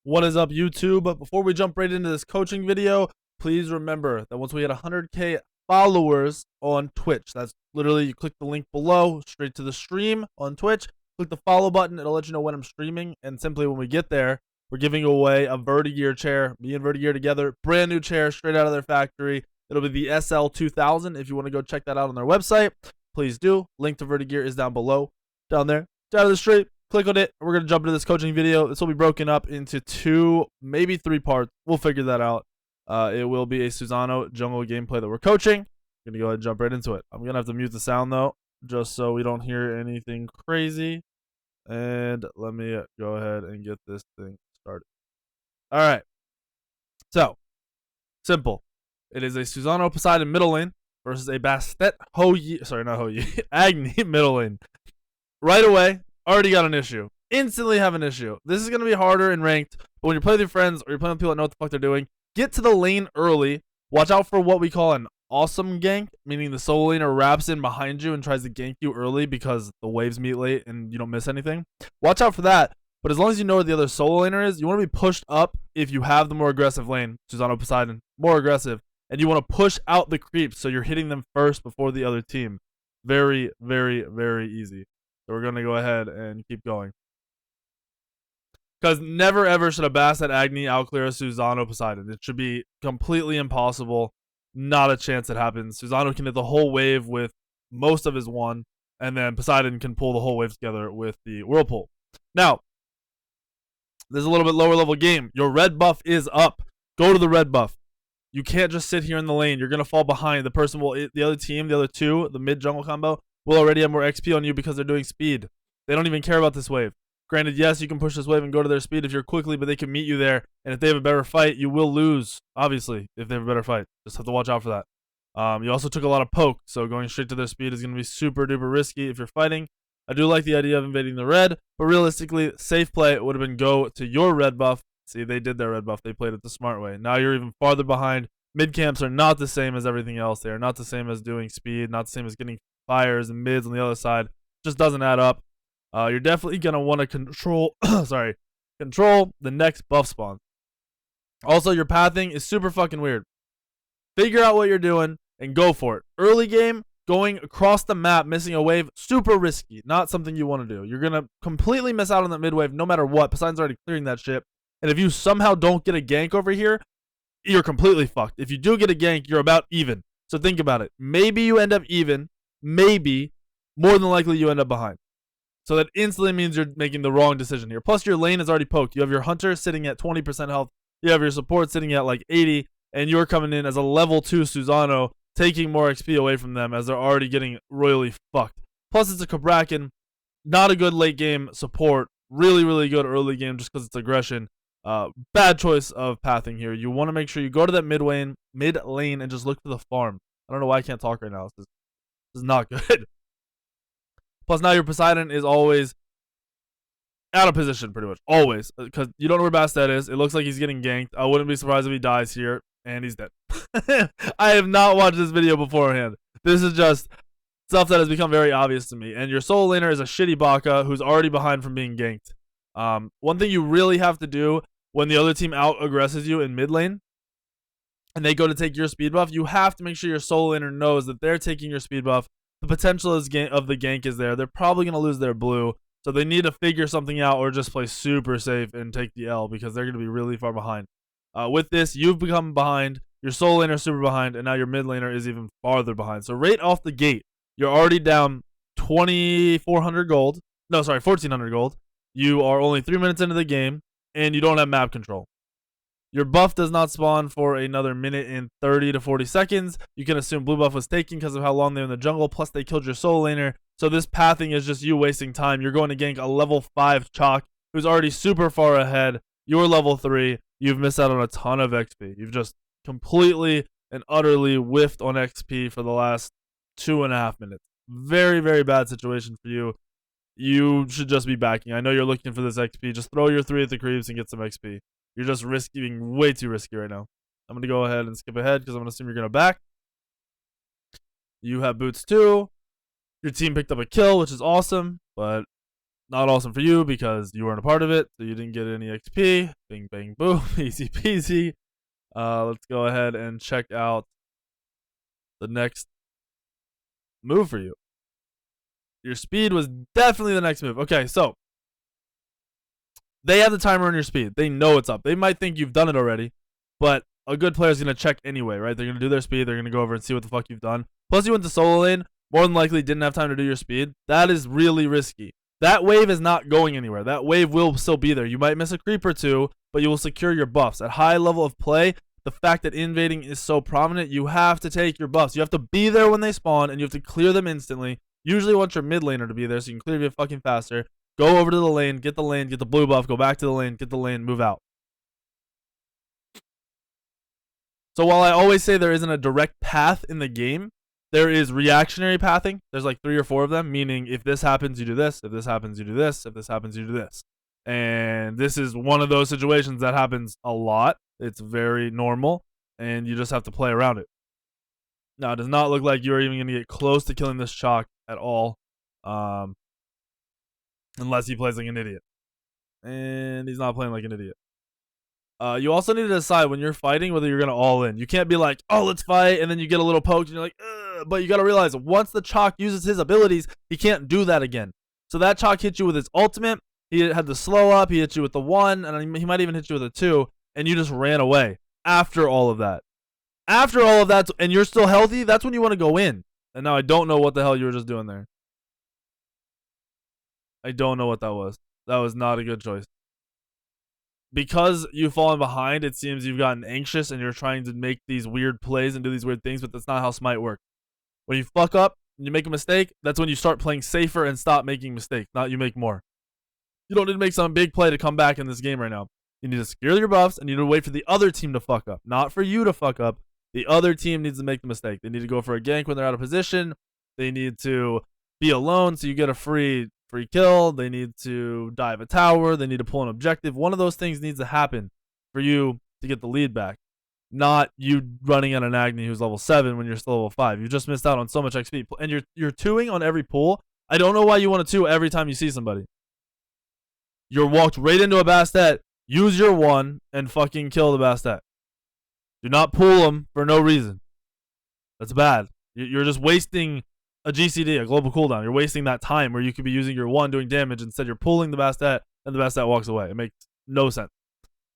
What is up, YouTube? Before we jump right into this coaching video, please remember that once we hit 100K followers on Twitch, that's literally you click the link below, straight to the stream on Twitch, click the follow button, it'll let you know when I'm streaming, and simply when we get there, we're giving away a Vertigear chair, me and Vertigear together, brand new chair, straight out of their factory. It'll be the SL2000. If you want to go check that out on their website, please do. Link to Vertigear is down below, down there, down the street. Click on it. We're going to jump into this coaching video. This will be broken up into 2, maybe 3 parts. We'll figure that out. It will be a Susano jungle gameplay that we're coaching. I'm going to go ahead and jump right into it. I'm going to have to mute the sound, though, just so we don't hear anything crazy. And let me go ahead and get this thing started. All right. So, simple. It is a Susano Poseidon middle lane versus a Bastet Agni middle lane. Right away, already got an issue. Instantly have an issue. This is going to be harder in ranked, but when you're playing with your friends or you're playing with people that know what the fuck they're doing, get to the lane early. Watch out for what we call an awesome gank, meaning the solo laner wraps in behind you and tries to gank you early because the waves meet late and you don't miss anything. Watch out for that, but as long as you know where the other solo laner is, you want to be pushed up if you have the more aggressive lane, Susano Poseidon, more aggressive, and you want to push out the creeps so you're hitting them first before the other team. Very, very, very easy. So we're going to go ahead and keep going. Because never ever should a Bastet Agni outclear a Susano Poseidon. It should be completely impossible. Not a chance it happens. Susano can hit the whole wave with most of his one, and then Poseidon can pull the whole wave together with the Whirlpool. Now, this is a little bit lower level game. Your red buff is up. Go to the red buff. You can't just sit here in the lane. You're going to fall behind. The person will, the other team, the other two, the mid jungle combo, will already have more XP on you because they're doing speed. They don't even care about this wave. Granted, yes, you can push this wave and go to their speed if you're quickly, but they can meet you there. And if they have a better fight, you will lose, obviously, if they have a better fight. Just have to watch out for that. You also took a lot of poke, so going straight to their speed is going to be super duper risky if you're fighting. I do like the idea of invading the red, but realistically, safe play would have been go to your red buff. See, they did their red buff. They played it the smart way. Now you're even farther behind. Mid camps are not the same as everything else. They are not the same as doing speed, not the same as getting fires and mids on the other side. Just doesn't add up. You're definitely going to want to control the next buff spawn. Also, your pathing is super fucking weird. Figure out what you're doing and go for it. Early game, going across the map, missing a wave, super risky. Not something you want to do. You're going to completely miss out on that mid wave no matter what. Poseidon's already clearing that shit. And if you somehow don't get a gank over here, you're completely fucked. If you do get a gank, you're about even. So think about it. Maybe you end up even. Maybe. More than likely, you end up behind. So that instantly means you're making the wrong decision here. Plus, your lane is already poked. You have your hunter sitting at 20% health. You have your support sitting at like 80. And you're coming in as a level 2 Susano, taking more XP away from them as they're already getting royally fucked. Plus, it's a Kabrakan. Not a good late game support. Really, really good early game just because it's aggression. Bad choice of pathing here. You want to make sure you go to that mid lane and just look for the farm. I don't know why I can't talk right now. This is not good. Plus, now your Poseidon is always out of position, pretty much. Always. Because you don't know where Bastet is. It looks like he's getting ganked. I wouldn't be surprised if he dies here. And he's dead. I have not watched this video beforehand. This is just stuff that has become very obvious to me. And your solo laner is a shitty Baka who's already behind from being ganked. One thing you really have to do when the other team out-aggresses you in mid lane, and they go to take your speed buff, you have to make sure your solo laner knows that they're taking your speed buff. The potential of the gank is there. They're probably going to lose their blue, so they need to figure something out or just play super safe and take the L because they're going to be really far behind. With this, you've become behind, your solo laner is super behind, and now your mid laner is even farther behind. So right off the gate, you're already down 2,400 gold. No, sorry, 1,400 gold. You are only 3 minutes into the game, and you don't have map control. Your buff does not spawn for another minute and 30 to 40 seconds. You can assume blue buff was taken because of how long they're in the jungle, plus they killed your solo laner. So this pathing is just you wasting time. You're going to gank a level 5 Chalk, who's already super far ahead. You're level 3. You've missed out on a ton of XP. You've just completely and utterly whiffed on XP for the last 2.5 minutes. Very, very bad situation for you. You should just be backing. I know you're looking for this XP. Just throw your 3 at the creeps and get some XP. You're just being way too risky right now. I'm going to go ahead and skip ahead because I'm going to assume you're going to back. You have boots too. Your team picked up a kill, which is awesome, but Not awesome for you because you weren't a part of it, so you didn't get any XP. Bing, bang, boom. Easy peasy. Let's go ahead and check out the next move for you. Your speed was definitely the next move. Okay, so they have the timer on your speed. They know it's up. They might think you've done it already, but a good player is going to check anyway, right? They're going to do their speed. They're going to go over and see what the fuck you've done. Plus, you went to solo lane. More than likely didn't have time to do your speed. That is really risky. That wave is not going anywhere. That wave will still be there. You might miss a creep or two, but you will secure your buffs. At high level of play, the fact that invading is so prominent, you have to take your buffs. You have to be there when they spawn, and you have to clear them instantly. Usually want your mid laner to be there so you can clear it fucking faster. Go over to the lane, get the blue buff, go back to the lane, get the lane, move out. So while I always say there isn't a direct path in the game, there is reactionary pathing. There's like 3 or 4 of them, meaning if this happens, you do this. If this happens, you do this. If this happens, you do this. And this is one of those situations that happens a lot. It's very normal, and you just have to play around it. Now, it does not look like you're even going to get close to killing this Chalk at all, unless he plays like an idiot. And he's not playing like an idiot. You also need to decide when you're fighting whether you're going to all in. You can't be like, oh, let's fight, and then you get a little poked, and you're like, ugh. But you got to realize, once the Chalk uses his abilities, he can't do that again. So that Chalk hit you with his ultimate, he had the slow up, he hit you with the 1, and he might even hit you with a 2, and you just ran away after all of that. After all of that, and you're still healthy, that's when you want to go in. And now I don't know what the hell you were just doing there. I don't know what that was. That was not a good choice. Because you've fallen behind, it seems you've gotten anxious and you're trying to make these weird plays and do these weird things, but that's not how Smite works. When you fuck up and you make a mistake, that's when you start playing safer and stop making mistakes, not you make more. You don't need to make some big play to come back in this game right now. You need to secure your buffs and you need to wait for the other team to fuck up, not for you to fuck up. The other team needs to make the mistake. They need to go for a gank when they're out of position. They need to be alone so you get a free kill. They need to dive a tower. They need to pull an objective. One of those things needs to happen for you to get the lead back. Not you running at an Agni who's level 7 when you're still level 5. You just missed out on so much XP. And you're 2ing on every pull. I don't know why you want to 2 every time you see somebody. You're walked right into a Bastet. Use your 1 and fucking kill the Bastet. Do not pull them for no reason. That's bad. You're just wasting a GCD, a global cooldown. You're wasting that time where you could be using your 1 doing damage. Instead, you're pulling the Bastet, and the Bastet walks away. It makes no sense.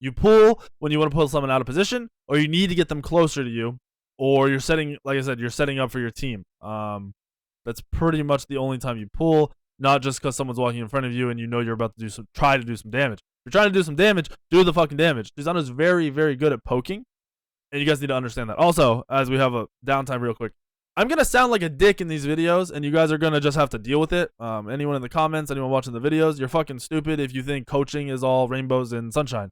You pull when you want to pull someone out of position, or you need to get them closer to you, or you're setting, like I said, you're setting up for your team. That's pretty much the only time you pull, not just because someone's walking in front of you and you know you're about to try to do some damage. If you're trying to do some damage, do the fucking damage. Susanoo's very, very good at poking, and you guys need to understand that. Also, as we have a downtime real quick, I'm going to sound like a dick in these videos, and you guys are going to just have to deal with it. Anyone in the comments, anyone watching the videos, you're fucking stupid if you think coaching is all rainbows and sunshine.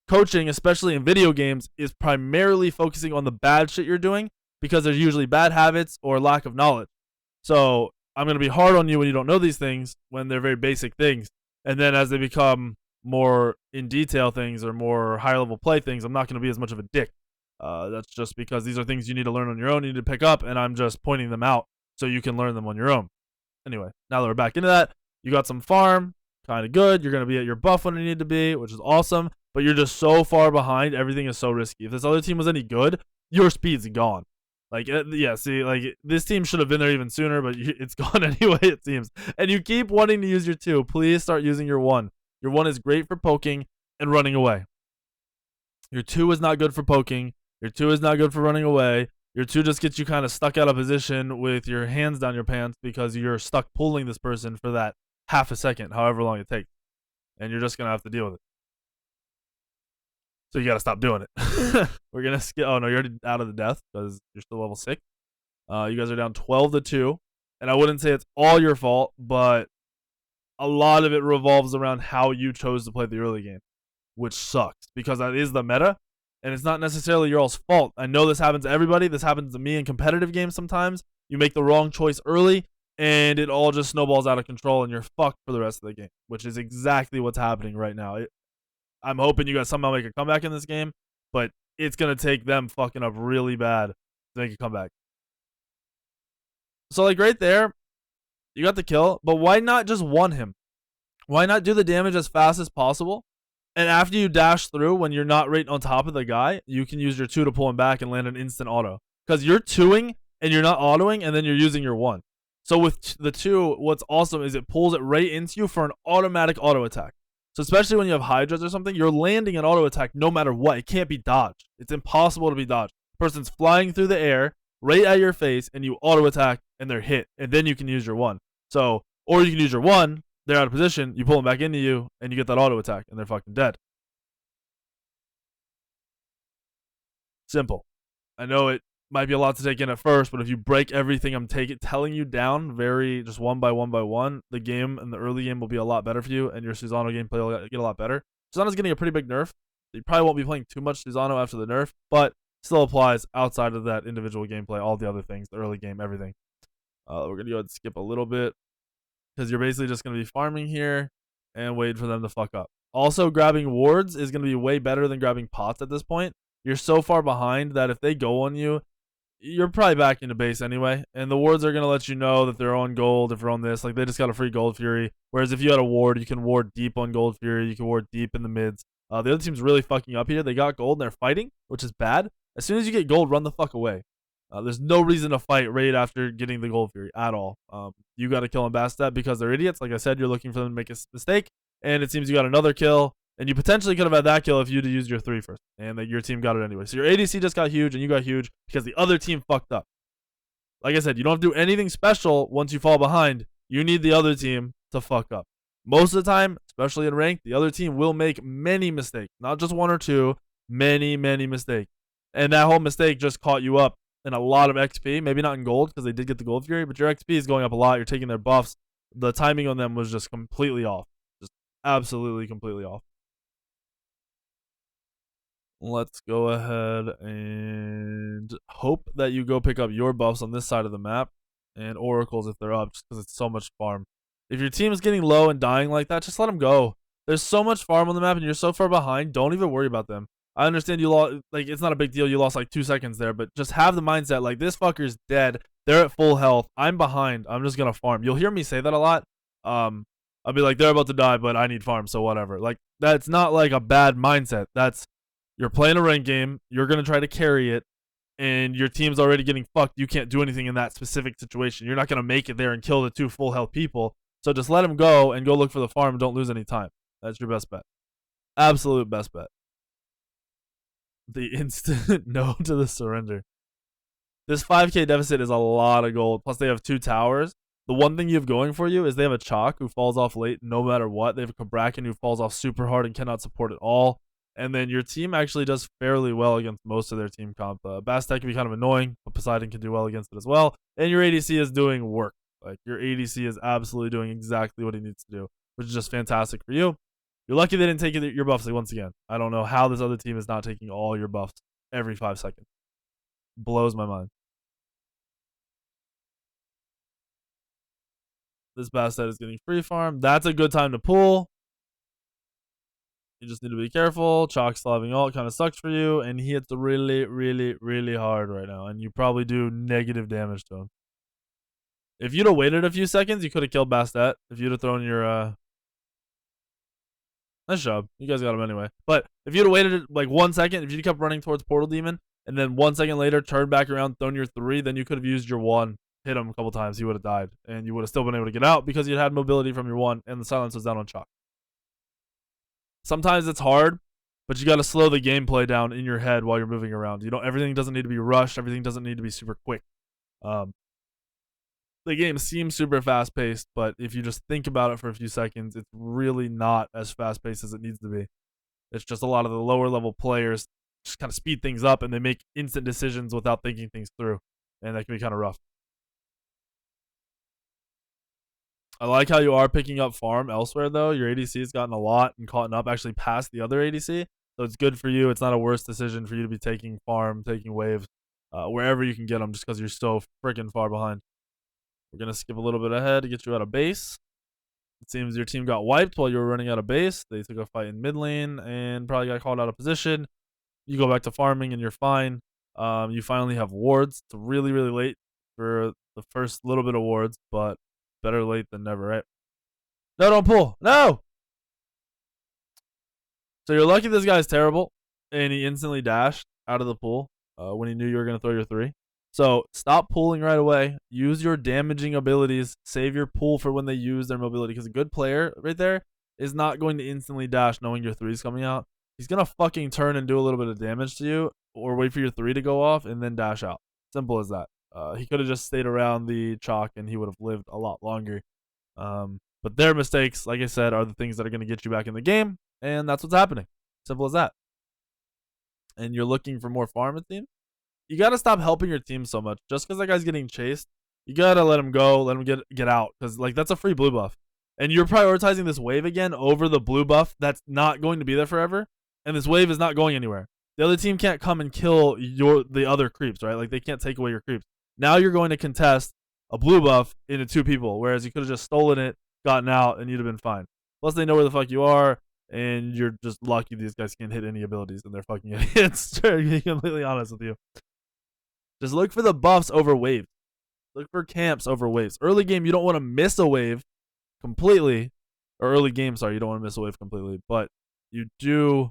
Coaching, especially in video games, is primarily focusing on the bad shit you're doing because there's usually bad habits or lack of knowledge. So I'm going to be hard on you when you don't know these things, when they're very basic things. And then as they become more in detail things or more higher level play things, I'm not going to be as much of a dick. That's just because these are things you need to learn on your own, you need to pick up, and I'm just pointing them out so you can learn them on your own. Anyway, now that we're back into that, you got some farm, kind of good. You're going to be at your buff when you need to be, which is awesome, but you're just so far behind. Everything is so risky. If this other team was any good, your speed's gone. Like, yeah, see, like, this team should have been there even sooner, but it's gone anyway, it seems. And you keep wanting to use your 2. Please start using your 1. Your 1 is great for poking and running away. Your 2 is not good for poking. Your 2 is not good for running away. Your 2 just gets you kind of stuck out of position with your hands down your pants because you're stuck pulling this person for that half a second, however long it takes. And you're just going to have to deal with it. So you got to stop doing it. We're going to skip. Oh, no, you're already out of the death because you're still level 6. You guys are down 12-2. And I wouldn't say it's all your fault, but a lot of it revolves around how you chose to play the early game, which sucks because that is the meta. And it's not necessarily your all's fault. I know this happens to everybody. This happens to me in competitive games sometimes. You make the wrong choice early, and it all just snowballs out of control, and you're fucked for the rest of the game, which is exactly what's happening right now. I'm hoping you guys somehow make a comeback in this game, but it's going to take them fucking up really bad to make a comeback. So, like, right there, You got the kill, but why not just one him? Why not do the damage as fast as possible? And after you dash through, when you're not right on top of the guy, you can use your 2 to pull him back and land an instant auto. Because you're 2ing and you're not autoing, and then you're using your 1. So with the 2, what's awesome is it pulls it right into you for an automatic auto attack. So especially when you have Hydras or something, you're landing an auto attack no matter what. It can't be dodged. It's impossible to be dodged. The person's flying through the air right at your face, and you auto attack, and they're hit. And then you can use your 1. So, or you can use your 1, they're out of position, you pull them back into you, and you get that auto attack, and they're fucking dead. Simple. I know it might be a lot to take in at first, but if you break everything I'm telling you down, very just one by one, the game and the early game will be a lot better for you, and your Susano gameplay will get a lot better. Susano's getting a pretty big nerf. You probably won't be playing too much Susano after the nerf, but still applies outside of that individual gameplay, all the other things, the early game, everything. We're going to go ahead and skip a little bit, because you're basically just going to be farming here and wait for them to fuck up. Also, grabbing wards is going to be way better than grabbing pots at this point. You're so far behind that if they go on you, you're probably back into base anyway. And the wards are going to let you know that they're on gold if they're on this. Like, they just got a free Gold Fury. Whereas if you had a ward, you can ward deep on Gold Fury. You can ward deep in the mids. The other team's really fucking up here. They got gold and they're fighting, which is bad. As soon as you get gold, run the fuck away. There's no reason to fight right after getting the Gold Fury at all. You got to kill them Bastet because they're idiots. Like I said, you're looking for them to make a mistake. And it seems you got another kill. And you potentially could have had that kill if you'd used your 3 first. And that your team got it anyway. So your ADC just got huge and you got huge because the other team fucked up. Like I said, you don't have to do anything special once you fall behind. You need the other team to fuck up. Most of the time, especially in ranked, the other team will make many mistakes. Not just 1 or 2. Many, many mistakes. And that whole mistake just caught you up in a lot of XP. Maybe not in gold because they did get the Gold Fury. But your XP is going up a lot. You're taking their buffs. The timing on them was just completely off. Just absolutely completely off. Let's go ahead and hope that you go pick up your buffs on this side of the map and oracles if they're up, just because it's so much farm. If your team is getting low and dying like that, just let them go. There's so much farm on the map and you're so far behind, don't even worry about them. I understand you lost, like, it's not a big deal, you lost like 2 seconds there, but just have the mindset like, this fucker's dead, they're at full health, I'm behind, I'm just gonna farm. You'll hear me say that a lot. I'll be like, they're about to die, but I need farm, so whatever. Like, that's not like a bad mindset. That's, you're playing a ranked game, you're going to try to carry it, and your team's already getting fucked. You can't do anything in that specific situation. You're not going to make it there and kill the 2 full health people. So just let them go and go look for the farm and don't lose any time. That's your best bet. Absolute best bet. The instant no to the surrender. This 5k deficit is a lot of gold. Plus they have 2 towers. The one thing you have going for you is they have a Chalk who falls off late no matter what. They have a Kabrakan who falls off super hard and cannot support at all. And then your team actually does fairly well against most of their team comp. Bastet can be kind of annoying, but Poseidon can do well against it as well. And your ADC is doing work. Like, your ADC is absolutely doing exactly what he needs to do, which is just fantastic for you. You're lucky they didn't take your buffs, like, once again. I don't know how this other team is not taking all your buffs every 5 seconds. Blows my mind. This Bastet is getting free farm. That's a good time to pull. You just need to be careful. Chalk slaving ult kind of sucks for you, and he hits really, really, really hard right now, and you probably do negative damage to him. If you'd have waited a few seconds, you could have killed Bastet. If you'd have thrown your nice job. You guys got him anyway. But if you'd have waited like 1 second, if you kept running towards Portal Demon, and then 1 second later turned back around, thrown your 3, then you could have used your 1, hit him a couple times, he would have died, and you would have still been able to get out because you had mobility from your 1, and the silence was down on Chalk. Sometimes it's hard, but you got to slow the gameplay down in your head while you're moving around. You know, everything doesn't need to be rushed. Everything doesn't need to be super quick. The game seems super fast-paced, but if you just think about it for a few seconds, it's really not as fast-paced as it needs to be. It's just a lot of the lower-level players just kind of speed things up, and they make instant decisions without thinking things through, and that can be kind of rough. I like how you are picking up farm elsewhere, though. Your ADC has gotten a lot and caught up actually past the other ADC. So it's good for you. It's not a worse decision for you to be taking farm, taking waves, wherever you can get them just because you're so freaking far behind. We're going to skip a little bit ahead to get you out of base. It seems your team got wiped while you were running out of base. They took a fight in mid lane and probably got called out of position. You go back to farming and you're fine. You finally have wards. It's really, really late for the first little bit of wards, but better late than never, right? No, don't pull. No! So you're lucky this guy's terrible, and he instantly dashed out of the pool when he knew you were going to throw your 3. So stop pulling right away. Use your damaging abilities. Save your pull for when they use their mobility, because a good player right there is not going to instantly dash knowing your 3 is coming out. He's going to fucking turn and do a little bit of damage to you, or wait for your 3 to go off and then dash out. Simple as that. He could have just stayed around the chalk and he would have lived a lot longer. But their mistakes, like I said, are the things that are going to get you back in the game, and that's what's happening. Simple as that. And you're looking for more farm, it seems. You got to stop helping your team so much. Just because that guy's getting chased, you got to let him go, let him get out, because like that's a free blue buff. And you're prioritizing this wave again over the blue buff that's not going to be there forever, and this wave is not going anywhere. The other team can't come and kill the other creeps, right? Like they can't take away your creeps. Now you're going to contest a blue buff into 2 people, whereas you could have just stolen it, gotten out, and you'd have been fine. Plus, they know where the fuck you are, and you're just lucky these guys can't hit any abilities, and they're fucking idiots. To be completely honest with you. Just look for the buffs over waves. Look for camps over waves. Early game, you don't want to miss a wave completely. Or early game, sorry, you don't want to miss a wave completely. But you do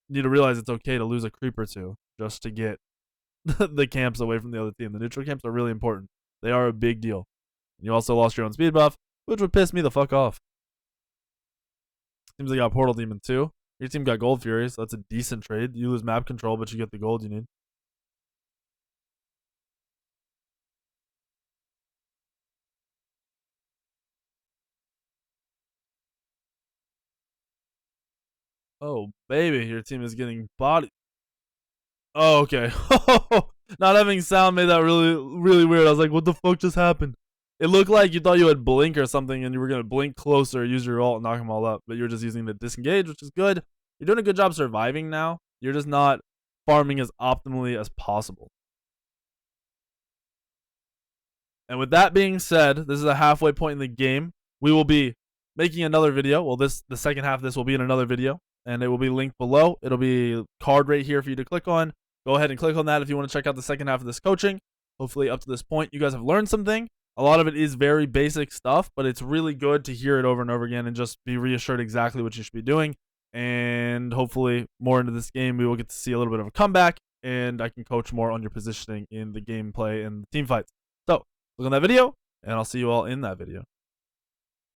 need to realize it's okay to lose a creep or 2 just to get the camps away from the other team. The neutral camps are really important. They are a big deal. You also lost your own speed buff, which would piss me the fuck off. Seems like you got Portal Demon too. Your team got Gold Fury, so that's a decent trade. You lose map control, but you get the gold you need. Oh, baby, your team is getting body. Oh, okay. Not having sound made that really, really weird. I was like, what the fuck just happened? It looked like you thought you had blink or something, and you were going to blink closer, use your ult, and knock them all up. But you're just using the disengage, which is good. You're doing a good job surviving now. You're just not farming as optimally as possible. And with that being said, this is a halfway point in the game. We will be making another video. Well, the second half of this will be in another video, and it will be linked below. It'll be a card right here for you to click on. Go ahead and click on that if you want to check out the second half of this coaching. Hopefully, up to this point, you guys have learned something. A lot of it is very basic stuff, but it's really good to hear it over and over again and just be reassured exactly what you should be doing. And hopefully, more into this game, we will get to see a little bit of a comeback, and I can coach more on your positioning in the gameplay and the team fights. So, look on that video, and I'll see you all in that video.